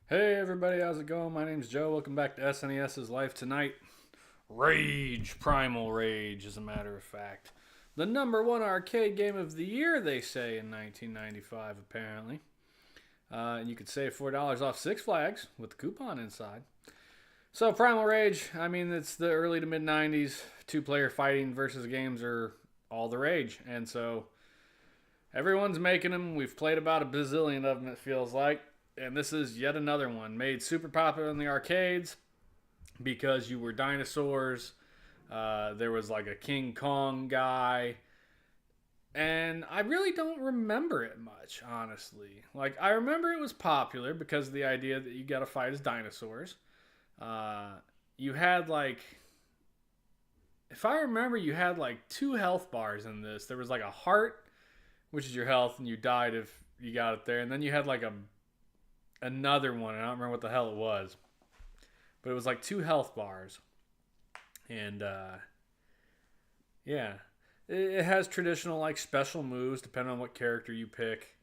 Hey everybody, how's it going? My name's Joe. Welcome back to SNES's Life Tonight. Rage, Primal Rage, as a matter of fact. The number one arcade game of the year, they say, in 1995, apparently. And you could save $4 off Six Flags with the coupon inside. So, Primal Rage, I mean, it's the early to mid 90s. Two-player fighting versus games are all the rage. And so, everyone's making them. We've played about a bazillion of them, it feels like. And this is yet another one made super popular in the arcades because you were dinosaurs. There was like a King Kong guy. And I really don't remember it much, honestly. Like, I remember it was popular because of the idea that you got to fight as dinosaurs. You had like, if I remember, you had like 2 health bars in this. There was like a heart, which is your health, and you died if you got it there. And then you had like another one, and I don't remember what the hell it was, but it was like 2 health bars. And yeah, it has traditional like special moves depending on what character you pick.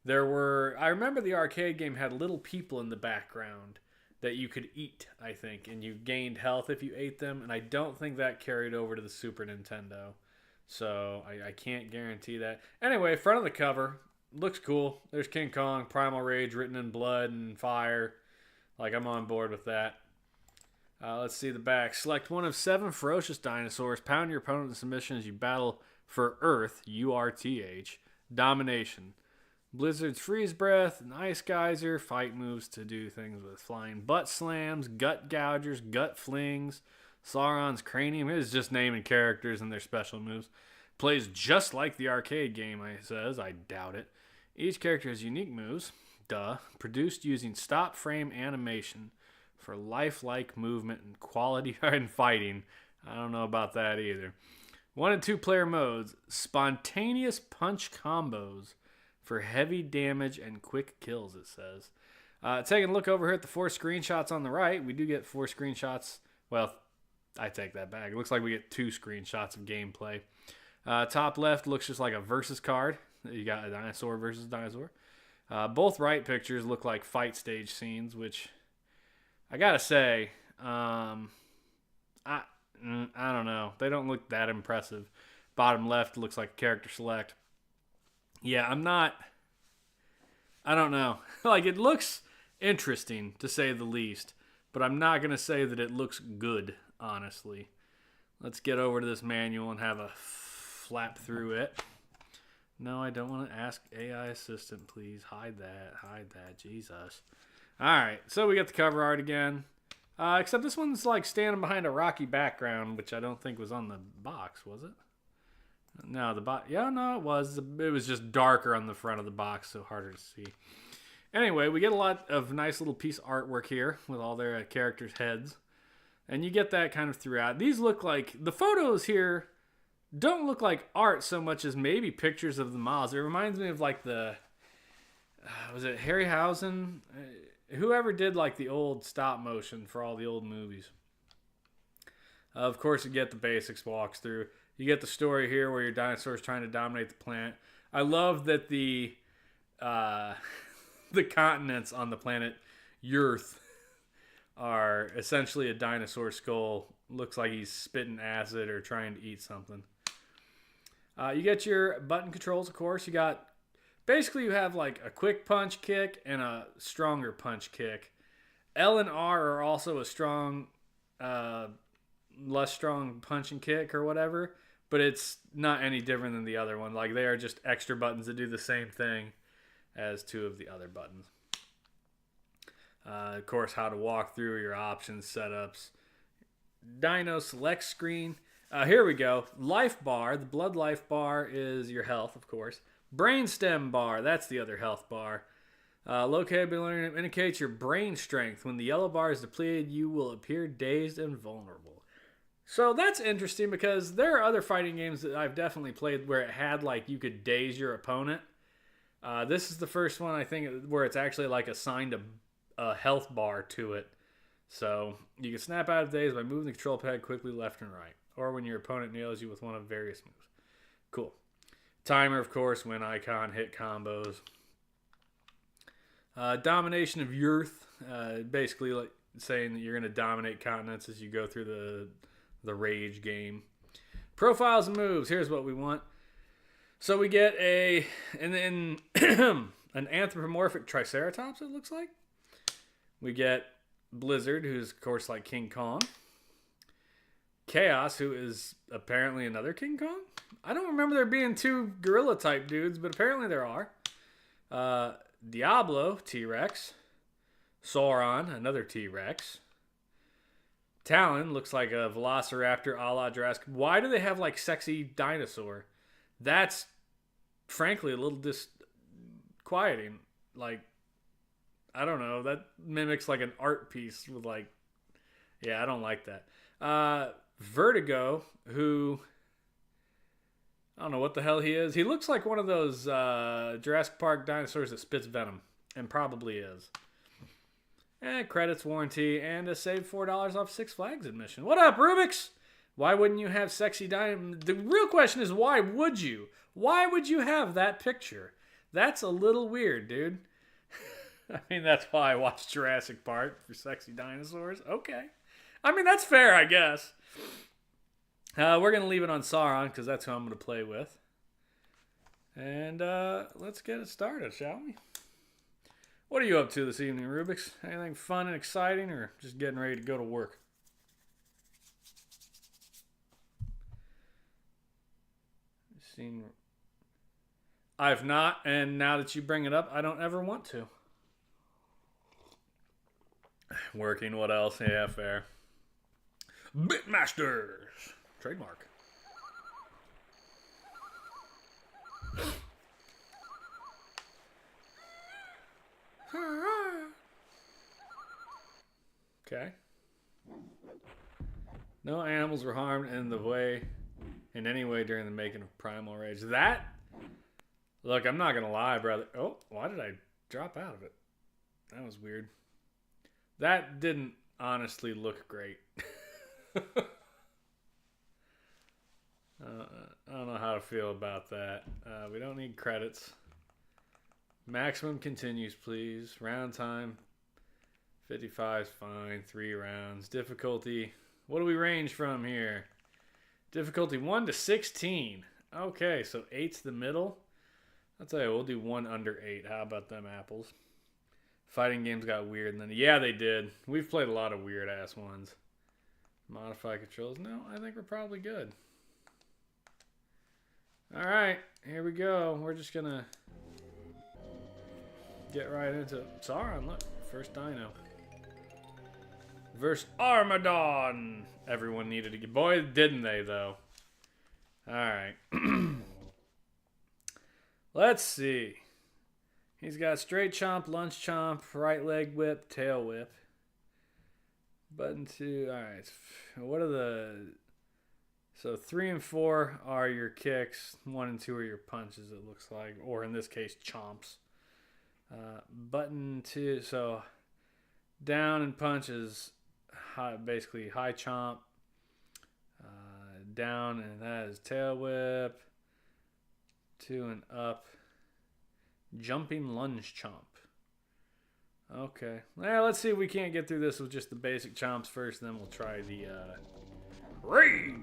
I remember the arcade game had little people in the background that you could eat, I think, and you gained health if you ate them, and I don't think that carried over to the Super Nintendo, so I can't guarantee that. Anyway, front of the cover looks cool. There's King Kong, Primal Rage written in blood and fire. Like, I'm on board with that. Let's see the back. Select one of 7 ferocious dinosaurs. Pound your opponent in submission as you battle for Earth, URTH, domination. Blizzard's freeze breath, an ice geyser, fight moves to do things with flying butt slams, gut gougers, gut flings, Sauron's cranium. It is just naming characters and their special moves. Plays just like the arcade game, it says. I doubt it. Each character has unique moves, produced using stop frame animation for lifelike movement and quality in fighting. I don't know about that either. 1 and 2 player modes, spontaneous punch combos for heavy damage and quick kills, it says. Taking a look over here at the 4 screenshots on the right, we do get 4 screenshots. Well, I take that back. It looks like we get 2 screenshots of gameplay. Top left looks just like a versus card. You got a dinosaur versus dinosaur. Both right pictures look like fight stage scenes, which I gotta say, I don't know. They don't look that impressive. Bottom left looks like a character select. Yeah, I don't know. Like, it looks interesting, to say the least, but I'm not gonna say that it looks good, honestly. Let's get over to this manual and have a flap through it. No, I don't want to ask AI Assistant, please. Hide that, Jesus. Alright, so we got the cover art again. Except this one's like standing behind a rocky background, which I don't think was on the box, was it? No, it was. It was just darker on the front of the box, so harder to see. Anyway, we get a lot of nice little piece of artwork here with all their characters' heads. And you get that kind of throughout. These look like, the photos here don't look like art so much as maybe pictures of the models. It reminds me of like was it Harryhausen? Whoever did like the old stop motion for all the old movies. Of course, you get the basics walkthrough. You get the story here where your dinosaur is trying to dominate the planet. I love that the the continents on the planet Earth are essentially a dinosaur skull. Looks like he's spitting acid or trying to eat something. You get your button controls, of course. You have like a quick punch kick and a stronger punch kick. L and R are also a strong, less strong punch and kick or whatever, but it's not any different than the other one. Like, they are just extra buttons that do the same thing as 2 of the other buttons. Of course, how to walk through your options, setups. Dino select screen. Here we go. Life bar. The blood life bar is your health, of course. Brainstem bar. That's the other health bar. Located below indicates your brain strength. When the yellow bar is depleted, you will appear dazed and vulnerable. So that's interesting because there are other fighting games that I've definitely played where it had like you could daze your opponent. This is the first one, I think, where it's actually like assigned a health bar to it. So you can snap out of daze by moving the control pad quickly left and right, or when your opponent nails you with one of various moves. Cool. Timer, of course, win icon, hit combos. Domination of Earth. Basically, like saying that you're going to dominate continents as you go through the Rage game. Profiles and moves. Here's what we want. So we get an anthropomorphic Triceratops, it looks like. We get Blizzard, who's, of course, like King Kong. Chaos, who is apparently another King Kong. I don't remember there being two gorilla-type dudes, but apparently there are. Diablo, T-Rex. Sauron, another T-Rex. Talon looks like a velociraptor a la Jurassic. Why do they have, like, sexy dinosaur? That's, frankly, a little disquieting. Like, I don't know. That mimics, like, an art piece with, like... Yeah, I don't like that. Vertigo, who... I don't know what the hell he is. He looks like one of those Jurassic Park dinosaurs that spits venom. And probably is. And credits, warranty, and a save $4 off Six Flags admission. What up, Rubik's? Why wouldn't you have sexy dinosaurs? The real question is, why would you? Why would you have that picture? That's a little weird, dude. I mean, that's why I watched Jurassic Park, for sexy dinosaurs. Okay. I mean, that's fair, I guess. We're going to leave it on Sauron, because that's who I'm going to play with. And let's get it started, shall we? What are you up to this evening, Rubik's? Anything fun and exciting, or just getting ready to go to work? I've not, and now that you bring it up, I don't ever want to. Working, what else? Yeah, fair. Bitmasters! Trademark. Okay. No animals were harmed in any way during the making of Primal Rage. That, look, I'm not gonna lie, brother. Oh, why did I drop out of it? That was weird. That didn't honestly look great. I don't know how to feel about that. We don't need credits. Maximum continues, please. Round time. 55 is fine. 3 rounds. Difficulty. What do we range from here? Difficulty 1 to 16. Okay, so 8's the middle. I'll tell you, we'll do 1 under 8. How about them apples? Fighting games got weird. And then, yeah, they did. We've played a lot of weird-ass ones. Modify controls. No, I think we're probably good. All right, here we go. We're just going to get right into it. Sauron, look. First dino. Versus Armadon. Everyone needed to get... Boy, didn't they, though. All right. Let's see. He's got straight chomp, lunge chomp, right leg whip, tail whip. Button 2. All right. What are the... So 3 and 4 are your kicks. 1 and 2 are your punches, it looks like. Or in this case, chomps. Button 2. So down and punches, basically high chomp. Down, and that is tail whip. 2 and up. Jumping lunge chomp. Okay. Well, let's see if we can't get through this with just the basic chomps first, then we'll try the Rage!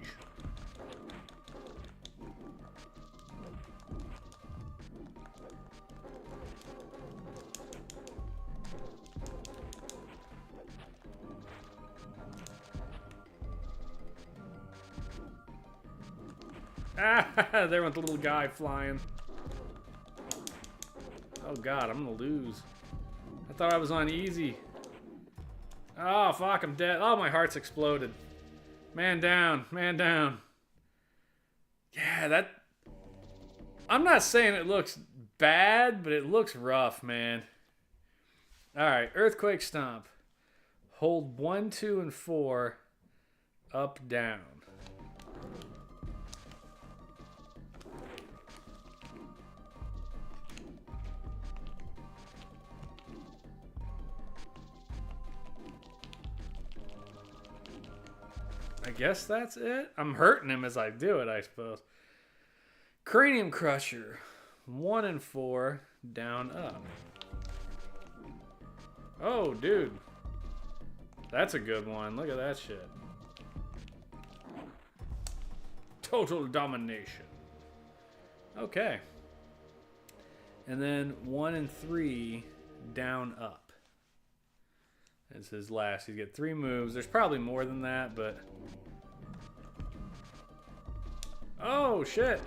Ah, there went the little guy flying. Oh god, I'm gonna lose. I thought I was on easy. Oh fuck, I'm dead. Oh, my heart's exploded. Man down, man down. Yeah, that... I'm not saying it looks bad, but it looks rough, man. Alright, Earthquake Stomp. Hold 1, 2, and 4. Up, down. I guess that's it. I'm hurting him as I do it, I suppose. Cranium Crusher. 1 and 4. Down, up. Oh, dude. That's a good one. Look at that shit. Total domination. Okay. And then 1 and 3 down up. That's his last. He's got 3 moves. There's probably more than that, but... Oh, shit.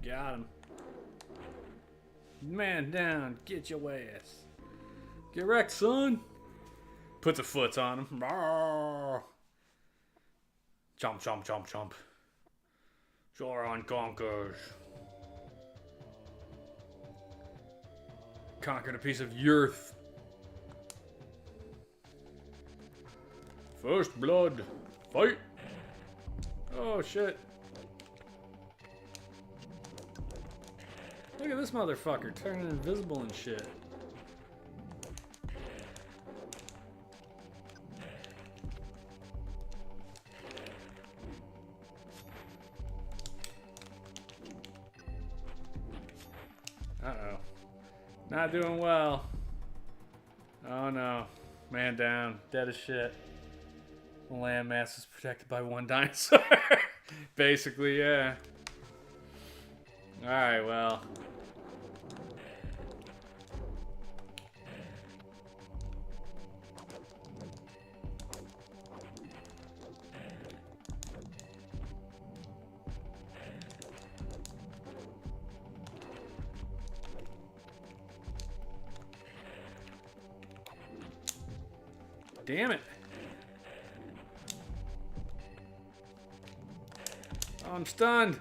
Got him. Man down. Get your ass. Get wrecked, son. Puts a foot on him. Chomp, chomp, chomp, chomp. Joron conquers. Conquered a piece of earth. First blood. Fight. Oh, shit. Look at this motherfucker turning invisible and shit. Uh-oh. Not doing well. Oh no. Man down. Dead as shit. The landmass is protected by 1 dinosaur. Basically, yeah. Alright, well. Damn it. Oh, I'm stunned.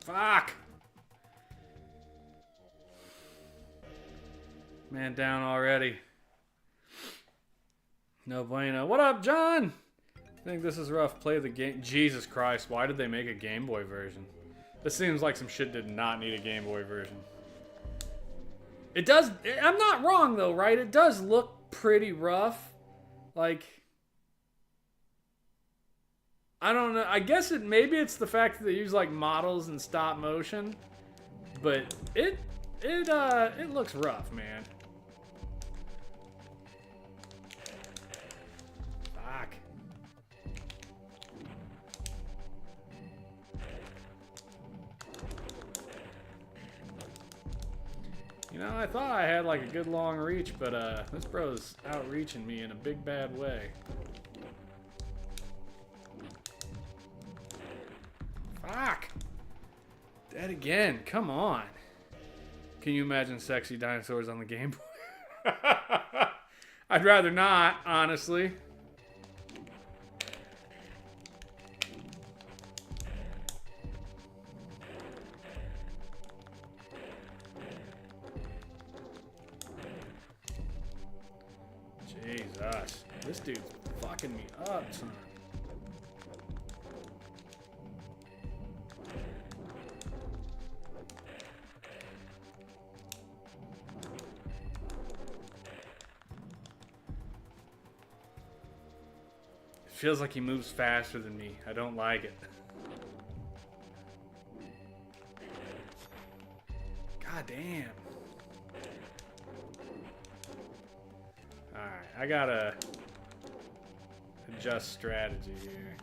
Fuck. Man down already. No bueno. What up, John? I think this is rough. Play the game. Jesus Christ, why did they make a Game Boy version? This seems like some shit did not need a Game Boy version. It does. I'm not wrong though, right? It does look pretty rough. Like, I don't know. I guess maybe it's the fact that they use like models and stop motion, but it looks rough, man. Fuck. You know, I thought I had like a good long reach, but this bro's outreaching me in a big bad way. Fuck! Dead again, come on. Can you imagine sexy dinosaurs on the Game Boy? I'd rather not, honestly. Jesus, this dude's fucking me up, son. Feels like he moves faster than me. I don't like it. God damn. Alright, I gotta adjust strategy here.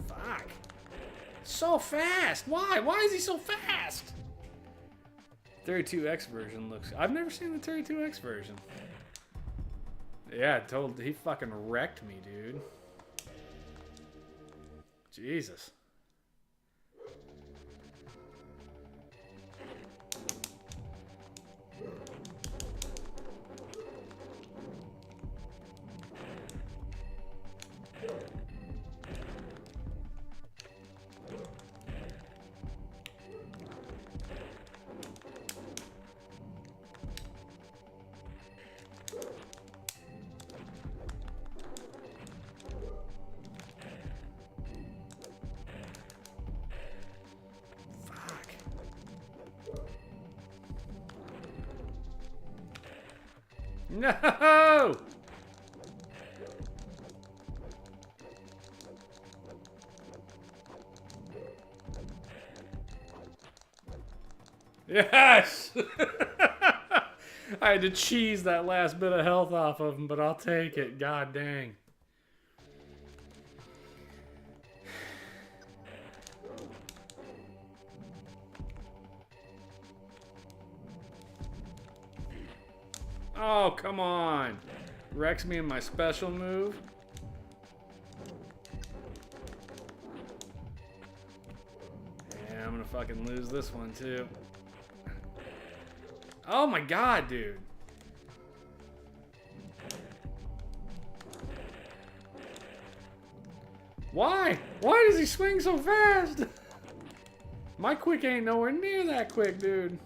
Fuck. So fast! Why? Why is he so fast? 32X version looks... I've never seen the 32X version. Yeah, he fucking wrecked me, dude. Jesus. No! Yes! I had to cheese that last bit of health off of him, but I'll take it. God dang. Oh, come on. Wrecks me in my special move. Yeah, I'm gonna fucking lose this one too. Oh my god, dude. Why? Why does he swing so fast? My quick ain't nowhere near that quick, dude.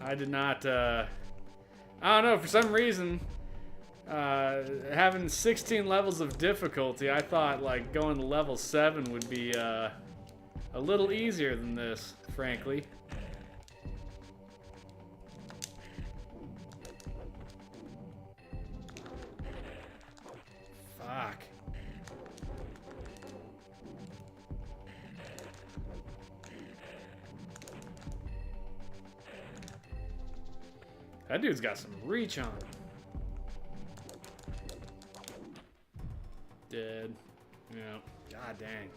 I did not, I don't know, for some reason, having 16 levels of difficulty, I thought, like, going to level 7 would be, a little easier than this, frankly. Fuck. That dude's got some reach on him. Dead. Yeah. God dang.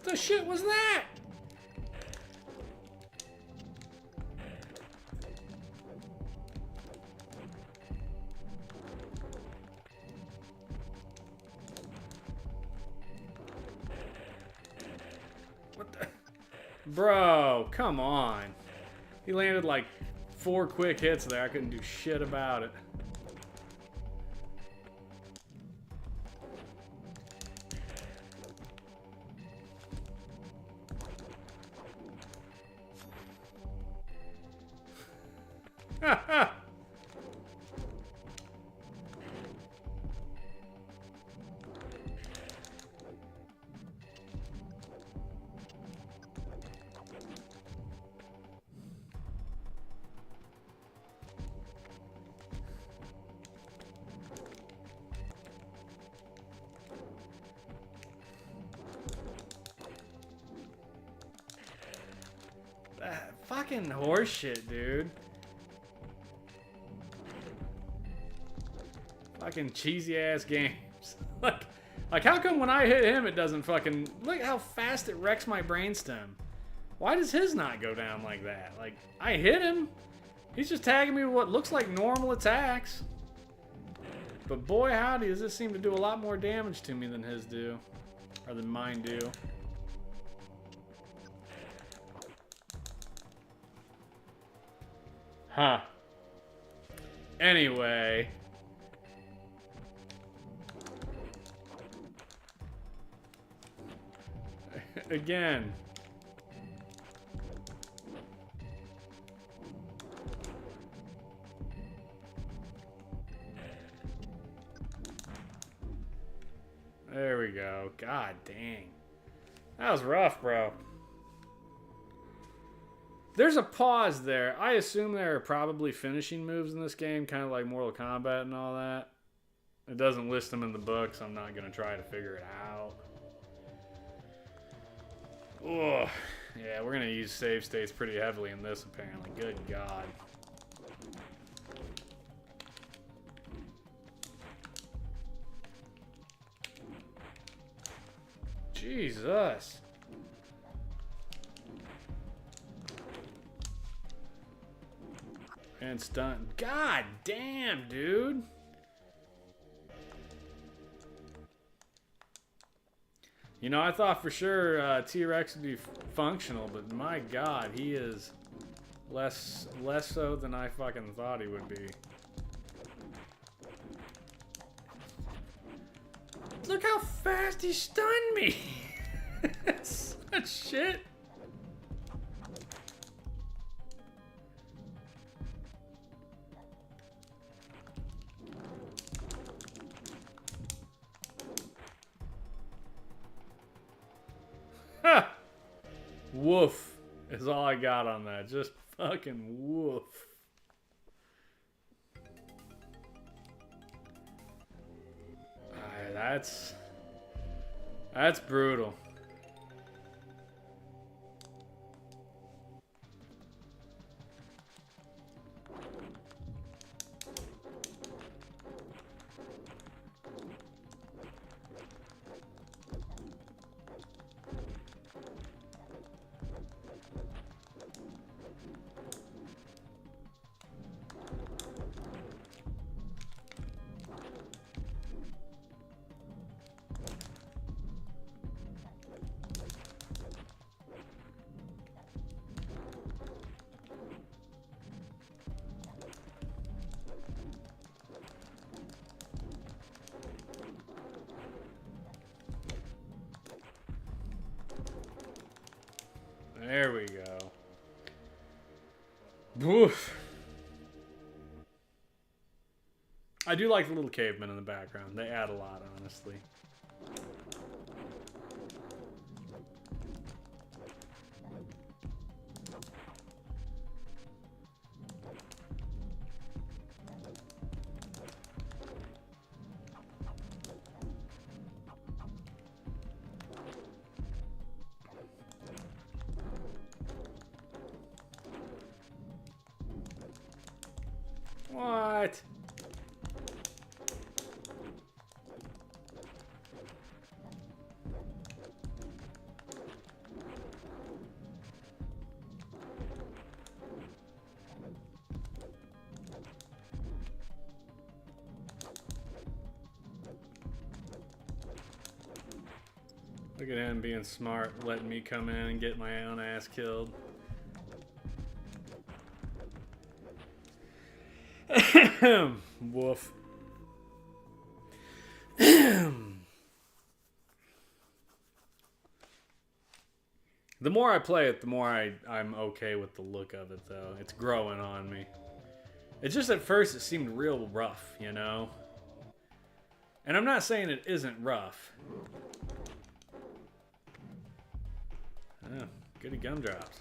What the shit was that? Bro, come on. He landed like 4 quick hits there. I couldn't do shit about it. Fucking horseshit, dude. Fucking cheesy ass games. like how come when I hit him it doesn't fucking... Look how fast it wrecks my brainstem. Why does his not go down like that? Like, I hit him. He's just tagging me with what looks like normal attacks. But boy howdy, does this seem to do a lot more damage to me than his do. Or than mine do. Huh. Anyway. Again. There we go. God dang. That was rough, bro. There's a pause there. I assume there are probably finishing moves in this game, kind of like Mortal Kombat and all that. It doesn't list them in the book, so I'm not going to try to figure it out. Ugh. Yeah, we're going to use save states pretty heavily in this, apparently. Good God. Jesus. And stun. God damn, dude. You know, I thought for sure T-Rex would be functional, but my God, he is less so than I fucking thought he would be. Look how fast he stunned me! Such shit. Ha! Woof is all I got on that. Just fucking woof. That's brutal. There we go. Woof. I do like the little cavemen in the background. They add a lot, honestly. What? Look at him being smart, letting me come in and get my own ass killed. Woof. The more I play it, the more I'm okay with the look of it, though. It's growing on me. It's just at first it seemed real rough, you know? And I'm not saying it isn't rough. Oh, goody gumdrops.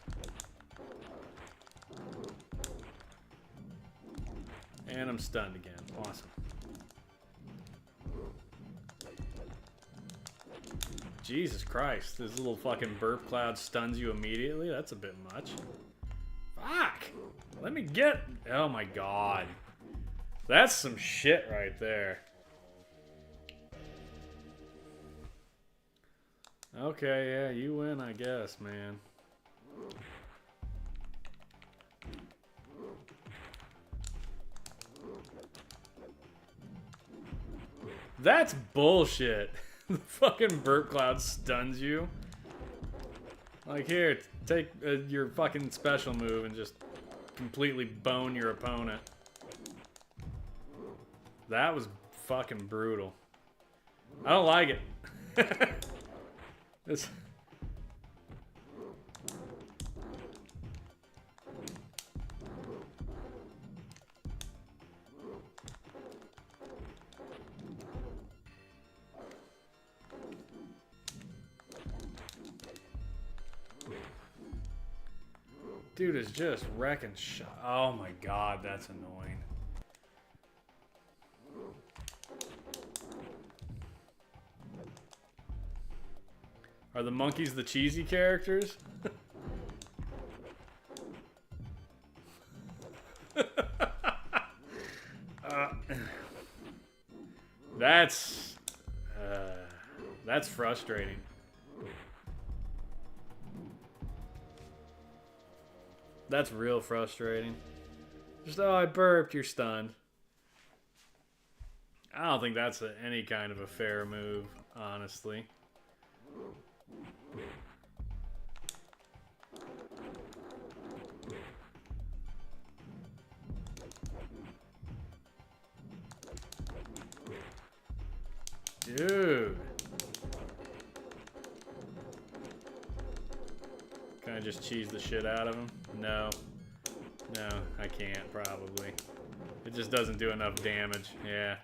And I'm stunned again. Awesome. Jesus Christ. This little fucking burp cloud stuns you immediately? That's a bit much. Fuck! Let me get... Oh my God. That's some shit right there. Okay, yeah, you win, I guess, man. That's bullshit. The fucking burp cloud stuns you. Like, here, take your fucking special move and just completely bone your opponent. That was fucking brutal. I don't like it. This... Dude is just wrecking shot. Oh my God, that's annoying. Are the monkeys the cheesy characters? That's frustrating. That's real frustrating. Just, oh, I burped, you're stunned. I don't think that's any kind of a fair move, honestly. Dude. Can I just cheese the shit out of him? No. No, I can't, probably. It just doesn't do enough damage. Yeah.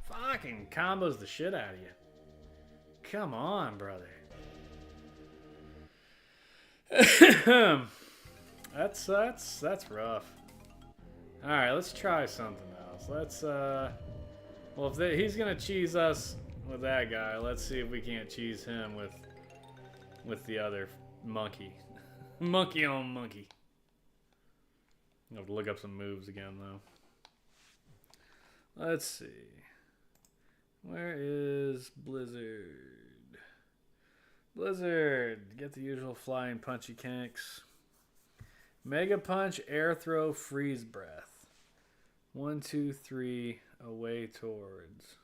Fucking combos the shit out of you. Come on, brother. That's rough. Alright, let's try something else. Let's, well, if he's gonna cheese us with that guy, let's see if we can't cheese him with the other monkey. Monkey on monkey. I'll have to look up some moves again, though. Let's see. Where is Blizzard? Blizzard. Get the usual flying punchy kinks. Mega Punch, Air Throw, Freeze Breath. 1, 2, 3, away towards.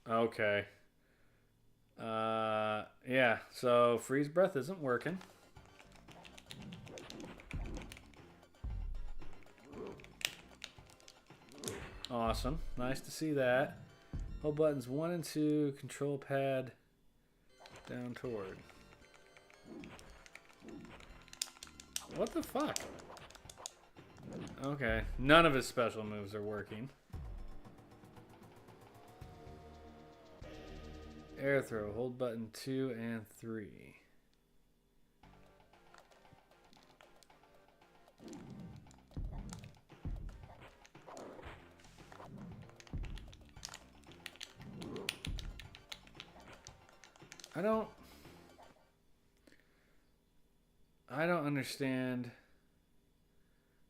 Okay. Yeah, so Freeze Breath isn't working. Awesome. Nice to see that. Hold buttons 1 and 2, control pad down toward. What the fuck? Okay, none of his special moves are working. Air throw, hold button 2 and 3. I don't understand.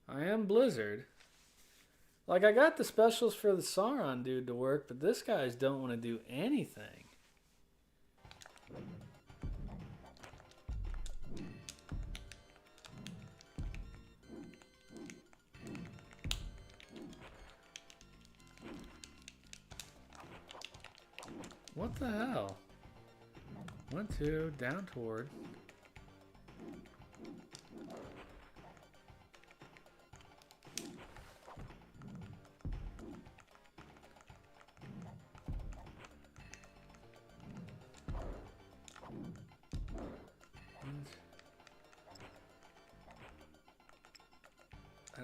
I am Blizzard. Like, I got the specials for the Sauron dude to work, but this guy's don't want to do anything. What the hell? 1, 2, down toward. I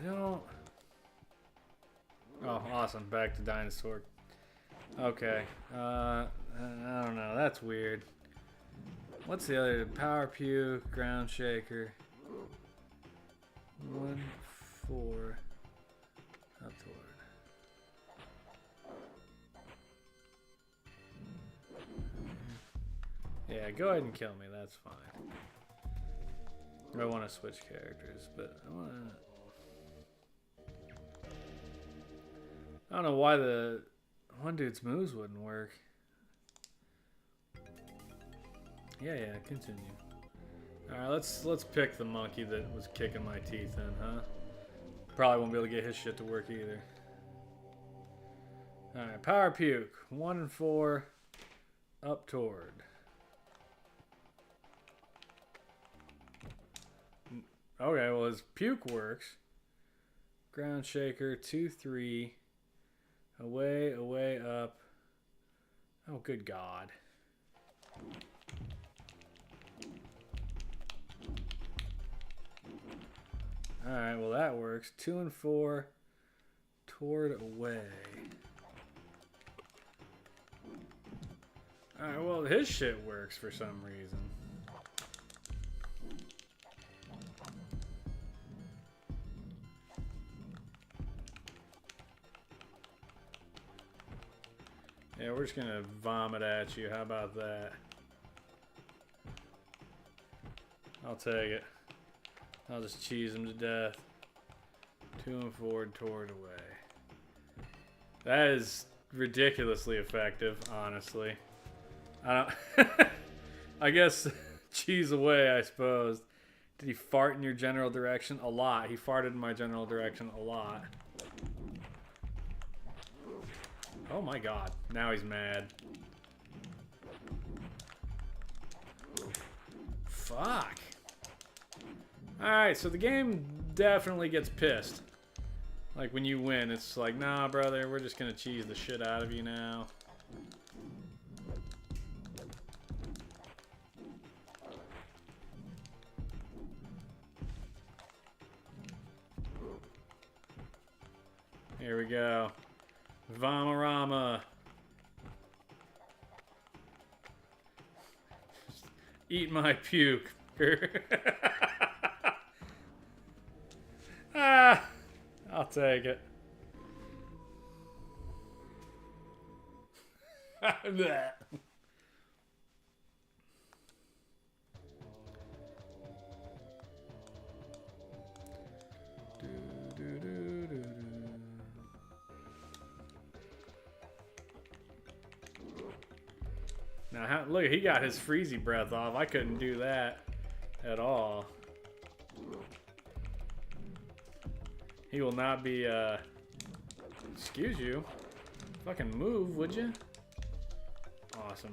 don't. Oh, awesome. Back to dinosaur. Okay. I don't know. That's weird. What's the other? Power puke, ground shaker. 1, 4. Up toward. Yeah, go ahead and kill me. That's fine. I want to switch characters, but I want to. I don't know why the one dude's moves wouldn't work. Yeah, continue. Alright, let's pick the monkey that was kicking my teeth in, huh? Probably won't be able to get his shit to work either. Alright, power puke. 1 and 4. Up toward. Okay, well his puke works. Ground shaker, 2, 3. Away, away, up. Oh, good God. Alright, well that works. 2 and 4. Toward, away. Alright, well his shit works for some reason. Yeah, we're just gonna vomit at you. How about that? I'll take it. I'll just cheese him to death. 2 and 4 toward away. That is ridiculously effective, honestly. I don't. I guess cheese away, I suppose. Did he fart in your general direction? A lot. He farted in my general direction a lot. Oh my god. Now he's mad. Fuck. Alright, so the game definitely gets pissed. Like when you win, it's like, nah, brother, we're just gonna cheese the shit out of you now. Here we go. Vomarama. Eat my puke. Ah, I'll take it. Now, look, he got his freezy breath off. I couldn't do that at all. He will not be, excuse you. Fucking move, would you? Awesome.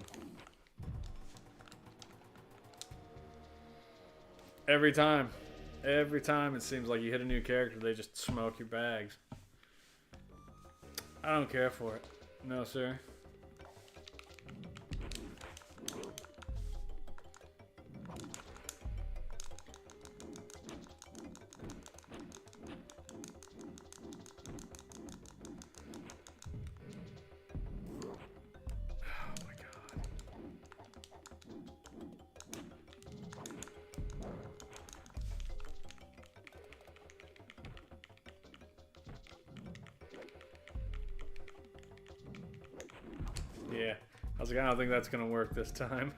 Every time it seems like you hit a new character, they just smoke your bags. I don't care for it. No, sir. Yeah, I was like, I don't think that's gonna work this time.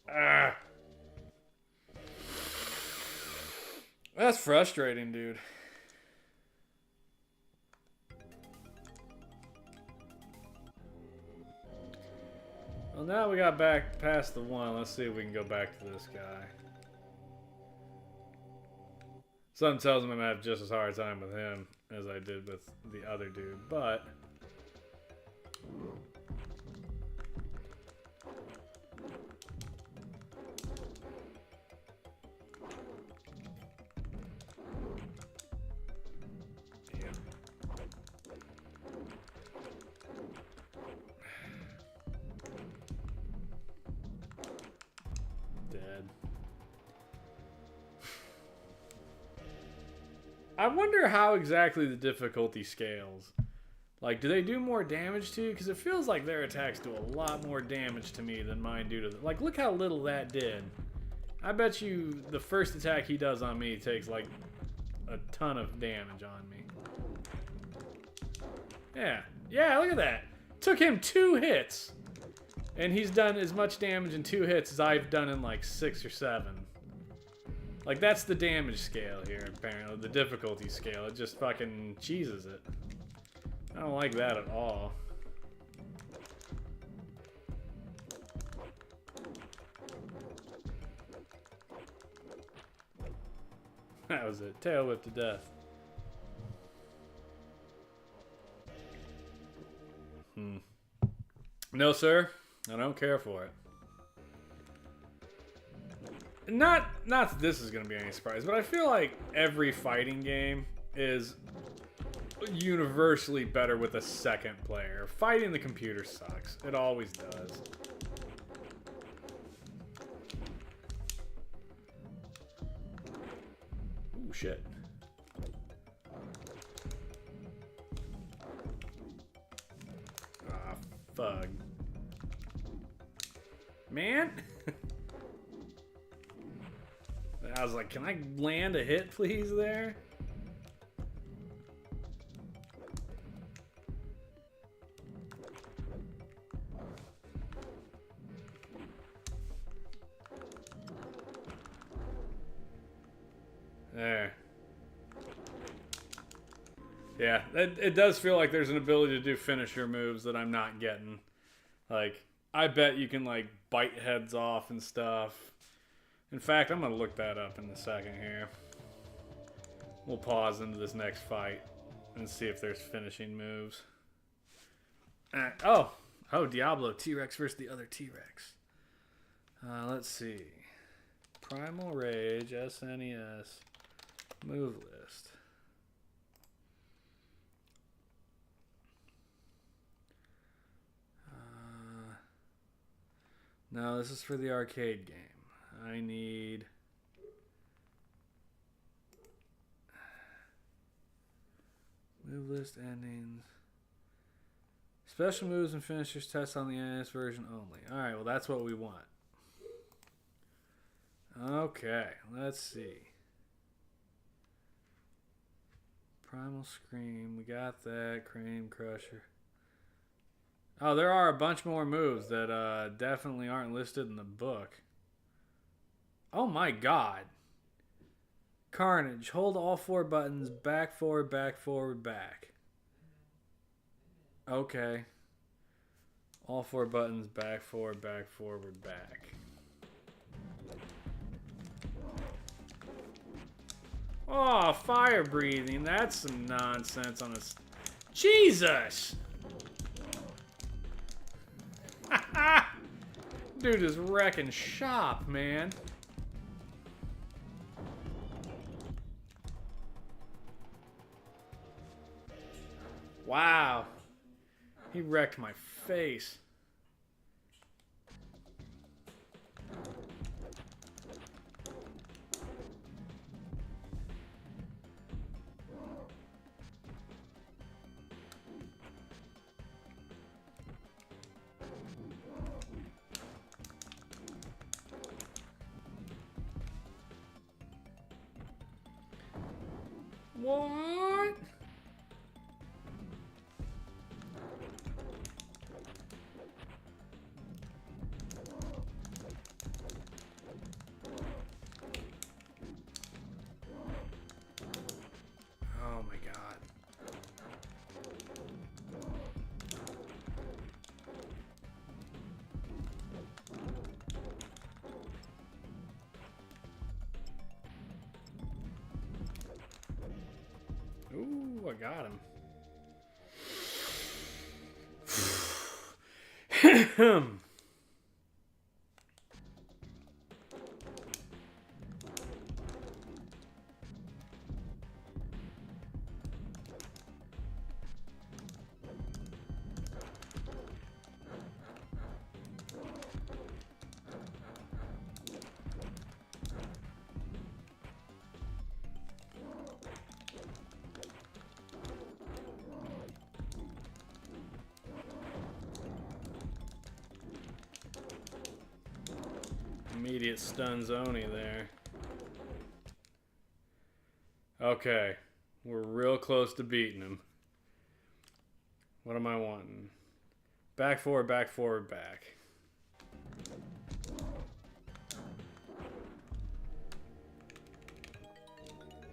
Ah. That's frustrating, dude. Well, now we got back past the one. Let's see if we can go back to this guy. Something tells me I'm gonna have just as hard a time with him as I did with the other dude, but dead. I wonder how exactly the difficulty scales. Like, do they do more damage to you? Because it feels like their attacks do a lot more damage to me than mine do to them. Like, look how little that did. I bet you the first attack he does on me takes, like, a ton of damage on me. Yeah. Yeah, look at that. Took him 2 hits. And he's done as much damage in 2 hits as I've done in, like, 6 or 7. Like, that's the damage scale here, apparently. The difficulty scale. It just fucking cheeses it. I don't like that at all. That was it. Tail whip to death. No, sir. I don't care for it. Not that this is going to be any surprise, but I feel like every fighting game is universally better with a second player. Fighting the computer sucks. It always does. Ooh, shit. Ah, fuck. Man. I was like, can I land a hit, please, there? There. Yeah, it does feel like there's an ability to do finisher moves that I'm not getting. Like, I bet you can, like, bite heads off and stuff. In fact, I'm going to look that up in a second here. We'll pause into this next fight and see if there's finishing moves. Oh, Diablo T-Rex versus the other T-Rex. Let's see. Primal Rage, SNES, move list. No, this is for the arcade game. I need... move list endings. Special moves and finishers test on the NES version only. Alright, well that's what we want. Okay, let's see. Primal Scream, we got that. Crane Crusher. Oh, there are a bunch more moves that definitely aren't listed in the book. Oh my god. Carnage. Hold all 4 buttons. Back, forward, back. Okay. All 4 buttons. Back, forward, back. Oh, fire breathing. That's some nonsense on a... Jesus! Dude is wrecking shop, man. Wow. He wrecked my face. What? Oh my god. Ooh, I got him. Immediate stun zony there. Okay. We're real close to beating him. What am I wanting? Back, forward, back.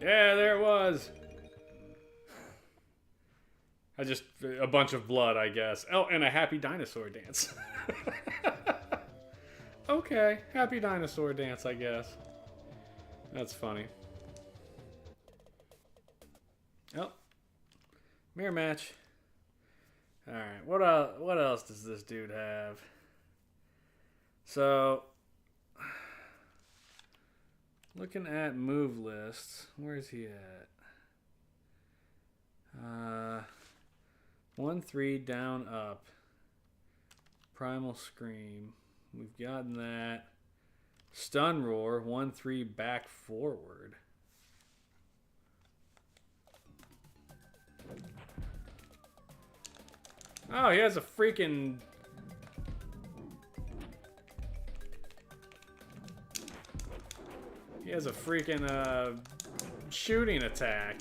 Yeah, there it was. A bunch of blood, I guess. Oh, and a happy dinosaur dance. Okay, happy dinosaur dance, I guess. That's funny. Oh, mirror match. All right, what else does this dude have? So, looking at move lists, where's he at? 1-3 down up. Primal Scream. We've gotten that. Stun Roar, 1-3 back forward. Oh, he has a freaking... He has a freaking shooting attack.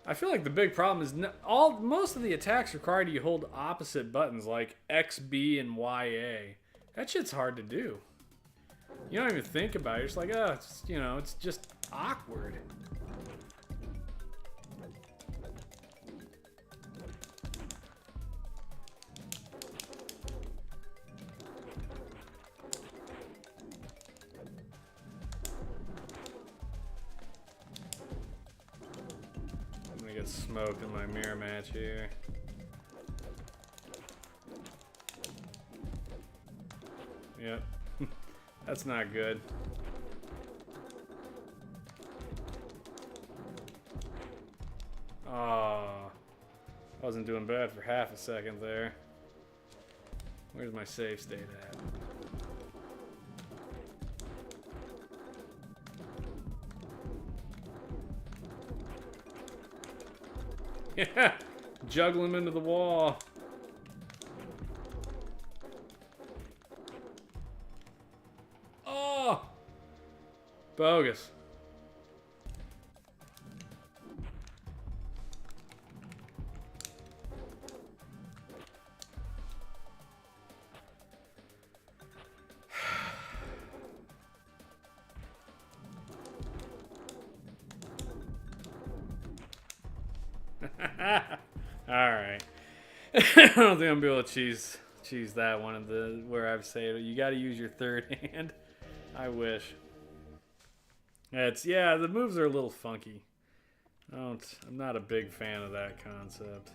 I feel like the big problem is most of the attacks require you hold opposite buttons like X, B, and YA. That shit's hard to do. You don't even think about it. You're just like, oh, it's, you know, it's just awkward. I'm gonna get smoked in my mirror match here. Yep. That's not good. Oh, I wasn't doing bad for half a second there. Where's my save state at? Yeah, juggle him into the wall. Oh, bogus. Alright. I don't think I'm gonna be able to choose that one of the where I've said you gotta use your third hand. I wish. Yeah, the moves are a little funky. I'm not a big fan of that concept.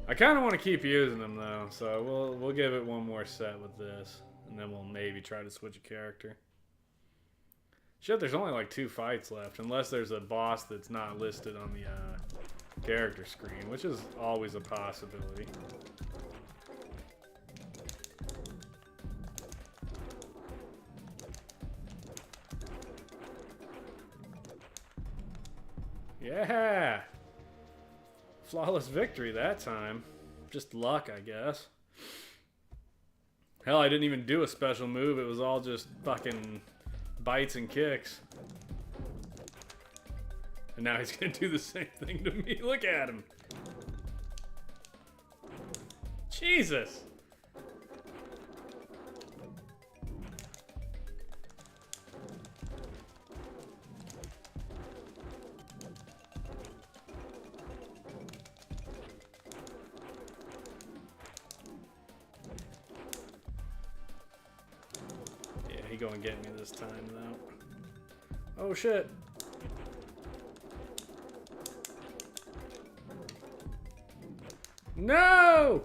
I kinda wanna keep using them though, so we'll give it one more set with this. And then we'll maybe try to switch a character. Shit, there's only like 2 fights left, unless there's a boss that's not listed on the character screen, which is always a possibility. Yeah! Flawless victory that time. Just luck, I guess. Hell, I didn't even do a special move, it was all just fucking bites and kicks. And now he's gonna do the same thing to me. Look at him. Jesus. Yeah, he gonna get me this time though. Oh shit. No!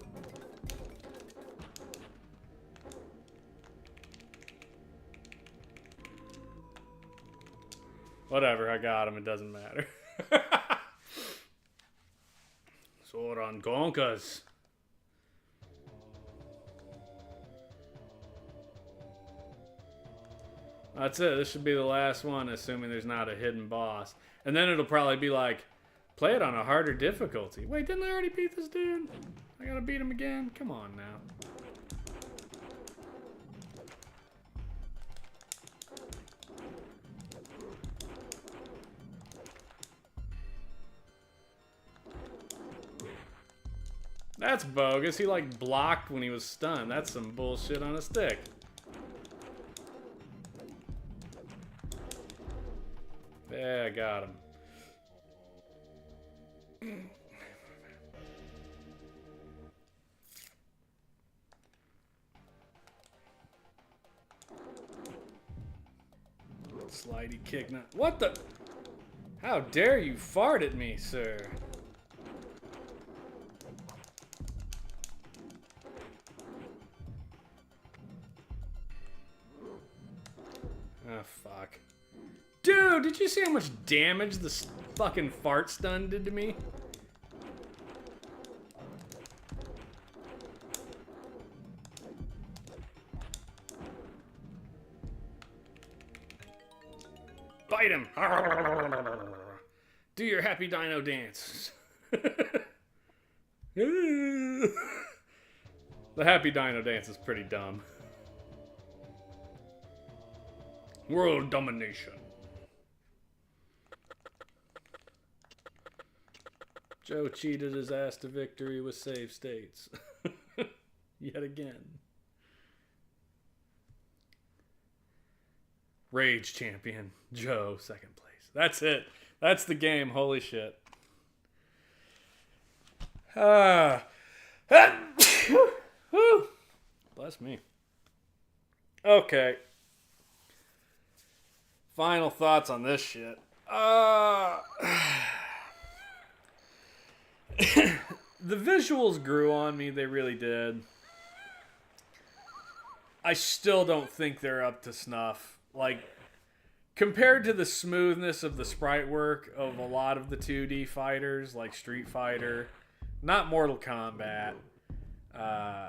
Whatever, I got him, it doesn't matter. Sword on Gonkas. That's it, this should be the last one, assuming there's not a hidden boss. And then it'll probably be like, play it on a harder difficulty. Wait, didn't I already beat this dude? I gotta beat him again? Come on now. That's bogus. He like blocked when he was stunned. That's some bullshit on a stick. Yeah, I got him. Slidey kick. Not what the? How dare you fart at me, sir? Oh, fuck. Dude, did you see how much damage this fucking fart stun did to me? Bite him! Do your happy dino dance. The happy dino dance is pretty dumb. World domination. Joe cheated his ass to victory with save states. yet again. Rage champion. Joe, second place. That's it. That's the game. Holy shit. Bless me. Okay. Final thoughts on this shit. The visuals grew on me. They really did. I still don't think they're up to snuff. Like, compared to the smoothness of the sprite work of a lot of the 2D fighters, like Street Fighter, not Mortal Kombat,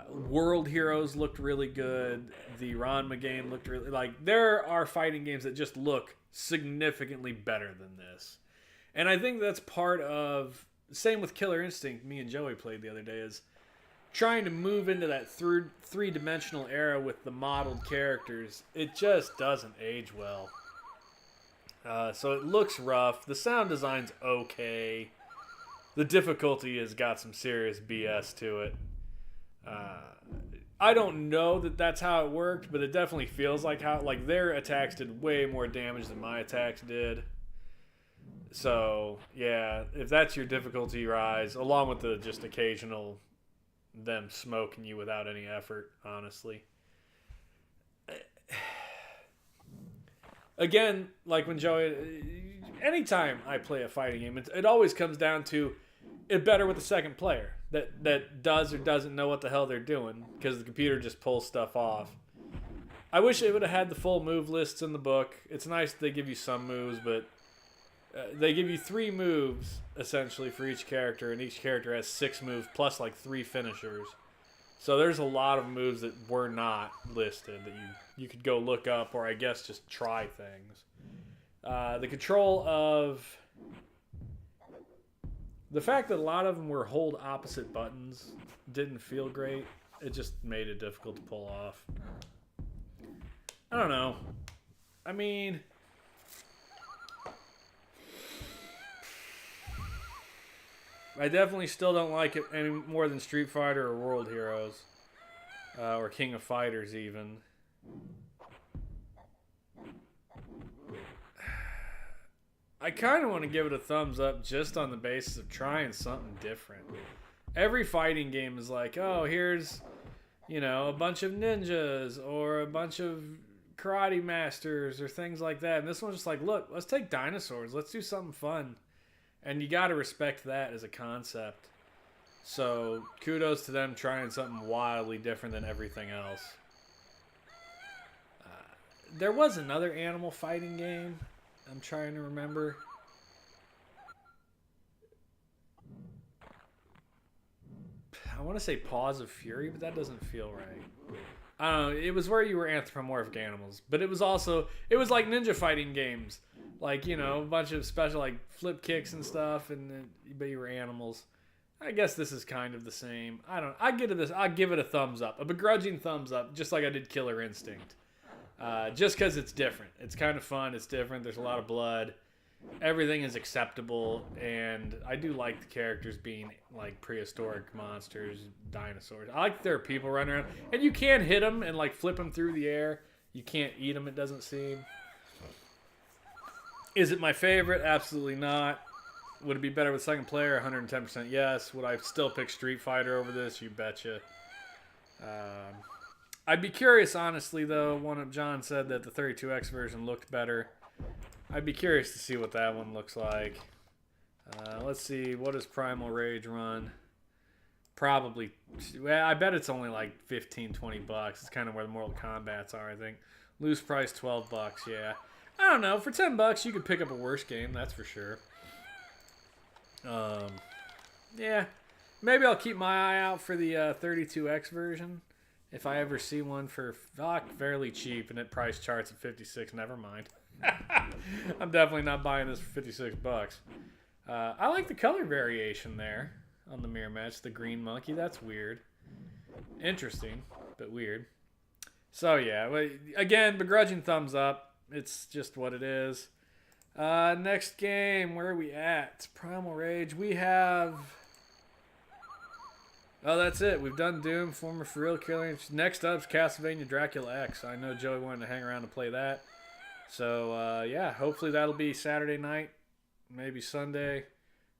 World Heroes looked really good. The Ranma game looked really... Like, there are fighting games that just look significantly better than this. And I think that's part of... Same with Killer Instinct, me and Joey played the other day, is trying to move into that three-dimensional era with the modeled characters. It just doesn't age well. So it looks rough. The sound design's okay. The difficulty has got some serious BS to it. I don't know that that's how it worked, but it definitely feels like how... Like, their attacks did way more damage than my attacks did. So, yeah, if that's your difficulty rise, along with the just occasional them smoking you without any effort, honestly. Again, like when Joey... Anytime I play a fighting game, it always comes down to it better with the second player that does or doesn't know what the hell they're doing because the computer just pulls stuff off. I wish it would have had the full move lists in the book. It's nice that they give you some moves, but... they give you 3 moves, essentially, for each character, and each character has 6 moves, plus, like, 3 finishers. So there's a lot of moves that were not listed that you could go look up, or I guess just try things. The control of... The fact that a lot of them were hold opposite buttons didn't feel great. It just made it difficult to pull off. I don't know. I mean... I definitely still don't like it any more than Street Fighter or World Heroes. Or King of Fighters, even. I kind of want to give it a thumbs up just on the basis of trying something different. Every fighting game is like, oh, here's, you know, a bunch of ninjas or a bunch of karate masters or things like that. And this one's just like, look, let's take dinosaurs. Let's do something fun. And you got to respect that as a concept. So, kudos to them trying something wildly different than everything else. There was another animal fighting game. I'm trying to remember. I want to say Paws of Fury, but that doesn't feel right. I don't know. It was where you were anthropomorphic animals. But it was also... It was like ninja fighting games. Like, you know, a bunch of special, like, flip kicks and stuff, but you were animals. I guess this is kind of the same. I don't know. I'll give it a thumbs up. A begrudging thumbs up, just like I did Killer Instinct. Just because it's different. It's kind of fun. It's different. There's a lot of blood. Everything is acceptable, and I do like the characters being, like, prehistoric monsters, dinosaurs. I like that there are people running around, and you can hit them and, like, flip them through the air. You can't eat them, it doesn't seem. Is it my favorite? Absolutely not. Would it be better with second player? 110% yes. Would I still pick Street Fighter over this? You betcha. I'd be curious, honestly, though. One of John said that the 32X version looked better. I'd be curious to see what that one looks like. Let's see. What does Primal Rage run? Probably. Well, I bet it's only like 15, 20 bucks. It's kind of where the Mortal Kombats are, I think. Loose price, 12 bucks, yeah. I don't know. For 10 bucks, you could pick up a worse game. That's for sure. Yeah. Maybe I'll keep my eye out for the 32X version. If I ever see one for fairly cheap and it price charts at 56, never mind. I'm definitely not buying this for 56 bucks. I like the color variation there on the mirror match. The green monkey. That's weird. Interesting, but weird. So, yeah. Again, begrudging thumbs up. It's just what it is. Next game, where are we at? Primal Rage. We have Oh, that's it. We've done Doom, former for real killing. Next up's Castlevania Dracula X. I know Joey wanted to hang around and play that. So, yeah, hopefully that'll be Saturday night, maybe Sunday.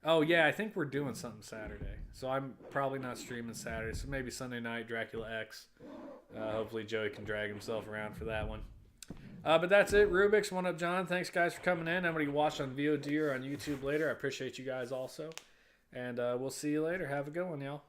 Oh, yeah, I think we're doing something Saturday. So I'm probably not streaming Saturday. So maybe Sunday night, Dracula X. Hopefully Joey can drag himself around for that one. But that's it. Rubik's, One Up John. Thanks, guys, for coming in. Everybody watch on VOD or on YouTube later. I appreciate you guys also. And we'll see you later. Have a good one, y'all.